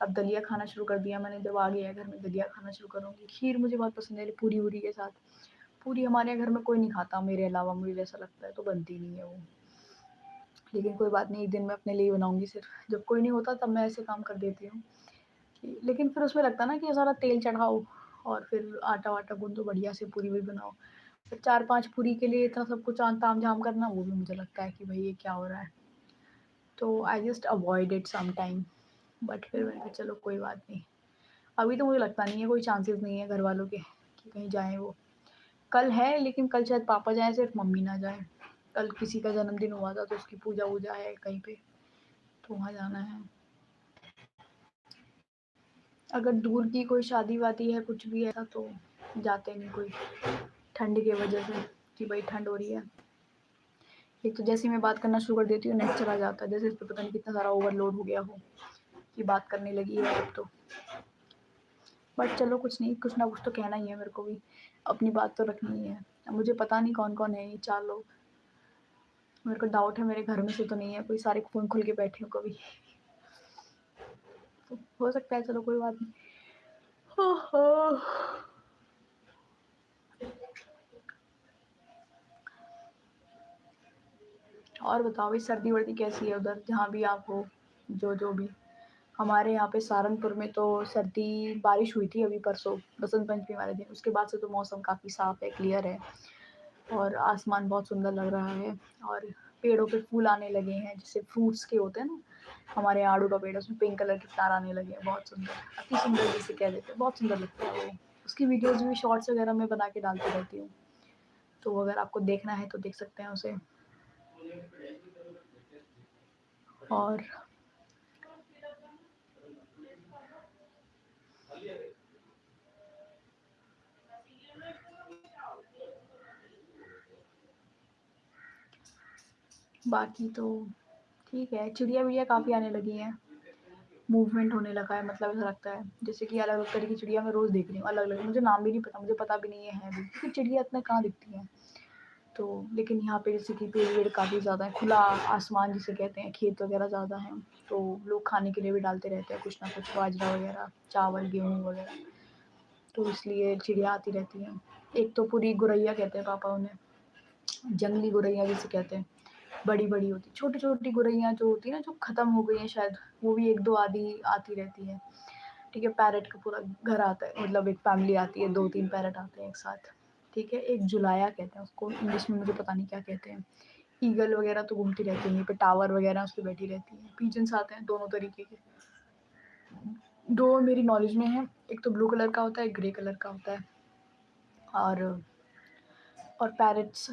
अब दलिया खाना शुरू कर दिया मैंने, जब आ गया है घर में दलिया खाना शुरू करूँगी। खीर मुझे बहुत पसंद है पूरी-वूरी के साथ। पूरी हमारे यहाँ घर में कोई नहीं खाता मेरे अलावा, मुझे जैसा लगता है, तो बनती नहीं है वो। लेकिन कोई बात नहीं, एक दिन मैं अपने लिए बनाऊँगी सिर्फ़, जब कोई नहीं होता तब मैं ऐसे काम कर देती हूँ कि, लेकिन फिर उसमें लगता है ना कि सारा तेल चढ़ाओ और फिर आटा-वाटा गूँथो बढ़िया से, पूरी-वूरी बनाओ। फिर 4-5 पूरी के लिए इतना सब कुछ ताम-झाम करना, वो भी मुझे लगता है कि भई ये क्या हो रहा है? तो I just avoid it some time, but फिर मैंने कहा चलो कोई बात नहीं। अभी तो मुझे लगता नहीं है, कोई चांसेस नहीं है घरवालों के कि कहीं जाएँ वो। कल है, लेकिन कल शायद पापा जाएँ, सिर्फ़ मम्मी ना जाएँ। कल किसी का जन्मदिन हुआ था तो उसकी पूजा-वूजा है कहीं पे, तो वहाँ जाना है। अगर दूर की कोई शादी-वादी है, कुछ भी है तो जाते नहीं कोई, ठंड की वजह से कि भाई ठंड हो रही है। एक तो जैसे ही मैं बात करना शुरू कर देती हूँ, नेट चला जाता है, जैसे इस पे पता नहीं कितना सारा ओवरलोड हो गया हो कि बात करने लगी है अब तो। बट चलो कुछ नहीं, कुछ ना कुछ तो कहना ही है मेरे को भी, अपनी बात तो रखनी ही है। अब मुझे पता नहीं कौन-कौन है ये 4 लोग, मेरे को डाउट है मेरे घर में से तो नहीं है कोई, सारे फ़ोन खोल के बैठे हो कभी। तो हो सकता है, चलो कोई बात नहीं। और बताओ भाई, सर्दी-वर्दी कैसी है उधर जहाँ भी आप हो, जो भी? हमारे यहाँ पे सहारनपुर में तो सर्दी, बारिश हुई थी अभी परसों बसंत पंचमी वाले दिन, उसके बाद से तो मौसम काफ़ी साफ़ है, क्लियर है और आसमान बहुत सुंदर लग रहा है और पेड़ों पे फूल आने लगे हैं, जैसे फ्रूट्स के होते हैं ना, हमारे यहाँ आड़ू का पेड़ है, उसमें पिंक कलर के फ्लावर आने लगे हैं, बहुत सुंदर, अति सुंदर जिसे कह देते हैं, बहुत सुंदर लगता है वो। उसकी वीडियोज़ भी, शॉर्ट्स वगैरह मैं बना के डालती रहती हूँ, तो अगर आपको देखना है तो देख सकते हैं उसे। और बाकी तो ठीक है, चिड़िया-विड़िया काफ़ी आने लगी हैं, मूवमेंट होने लगा है, मतलब ऐसा लगता है जैसे कि अलग-अलग तरह की चिड़िया मैं रोज़ देख रही हूँ, अलग-अलग, मुझे नाम भी नहीं पता, मुझे पता भी नहीं है भी, क्योंकि चिड़िया इतना कहाँ दिखती हैं। तो लेकिन यहाँ पे जैसे कि पेड़-वेड़ काफ़ी ज़्यादा है, खुला आसमान जिसे कहते हैं, खेत वगैरह ज़्यादा हैं, तो लोग खाने के लिए भी डालते रहते हैं कुछ ना कुछ, बाजरा वगैरह, चावल, गेहूँ वगैरह, तो इसलिए चिड़िया आती रहती हैं। एक तो पूरी गौरैया कहते हैं पापा उन्हें, जंगली गौरैया जिसे कहते हैं, बड़ी-बड़ी होती, छोटी-छोटी गौरैया जो होती है ना, जो ख़त्म हो गई हैं शायद, वो भी 1-2 आधी आती रहती हैं। ठीक है, पैरट का पूरा घर आता है, मतलब एक फैमिली आती है, 2-3 पैरट आते हैं एक साथ। ठीक है, एक जुलाया कहते हैं उसको, इंग्लिश में मुझे पता नहीं क्या कहते हैं। ईगल वगैरह तो घूमती रहती हैं, यहीं पे टावर वगैरह उस पे बैठी रहती हैं। पिजन्स आते हैं दोनों तरीके के। 2 मेरी नॉलेज में हैं, एक तो ब्लू कलर का होता है, एक ग्रे कलर का होता है। और पैरट्स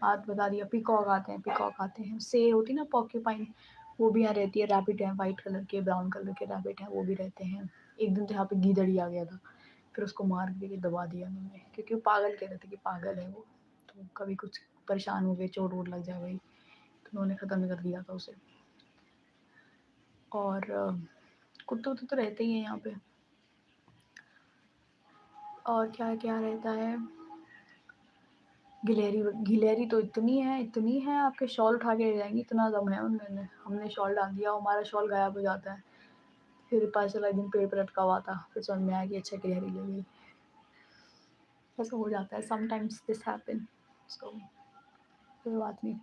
हाथ बता दिया, पीकॉक आते हैं, से होती है ना पोर्क्यूपाइन, वो भी यहाँ रहती है, रैबिट है वाइट कलर के, ब्राउन कलर के रैबिट हैं, वो भी रहते हैं। एक दिन तो यहाँ पे गीदड़ आ गया था, फिर उसको मार के दबा दिया मैंने, क्योंकि वो पागल कह रहे थे कि पागल है वो, तो कभी कुछ परेशान हो गए, चोट वोट लग जाए भाई, तो उन्होंने ख़त्म कर दिया था उसे। और कुत्ते तो रहते ही हैं यहाँ पे। और क्या क्या रहता है, गिलहरी तो इतनी है, आपके शॉल उठा के ले जाएंगी, इतना दम है उनमें। हमने शॉल डाल दिया, हमारा शॉल गायब हो जाता है, फिर पता चला एक दिन पेड़ पर लटका हुआ था, फिर समझ में आया कि अच्छा गिलहरी ले गई। ऐसा हो जाता है, समटाइम्स दिस हैपन, सो कोई बात नहीं।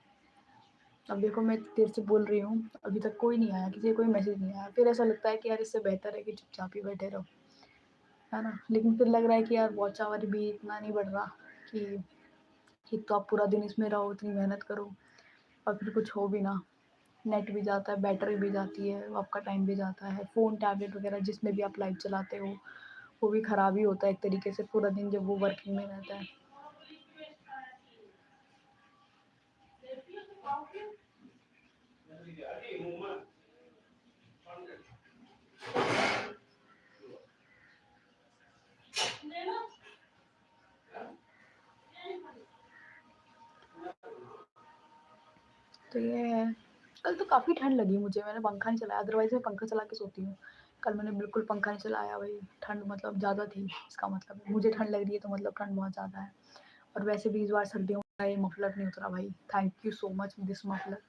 अब देखो मैं देर से बोल रही हूँ, अभी तक कोई नहीं आया, किसी का कोई मैसेज नहीं आया, फिर ऐसा लगता है कि यार इससे बेहतर है कि चुपचाप ही बैठे रहो, है ना। लेकिन फिर लग रहा है कि यार वॉच आवर भी इतना नहीं बढ़ रहा कि एक तो आप पूरा दिन इसमें रहो, इतनी मेहनत करो और फिर कुछ हो भी ना, नेट भी जाता है, बैटरी भी जाती है, आपका टाइम भी जाता है, फ़ोन, टैबलेट वगैरह जिसमें भी आप लाइव चलाते हो, वो भी ख़राब ही होता है एक तरीके से पूरा दिन जब वो वर्किंग में रहता है। तो ये है, कल तो काफ़ी ठंड लगी मुझे, मैंने पंखा नहीं चलाया, अदरवाइज़ मैं पंखा चला के सोती हूँ। कल मैंने बिल्कुल पंखा नहीं चलाया भाई, ठंड मतलब ज़्यादा थी, इसका मतलब मुझे ठंड लग रही है तो मतलब ठंड बहुत ज़्यादा है। और वैसे भी इस बार सर्दियों का ये मफलर नहीं उतरा भाई, thank you so much this muffler.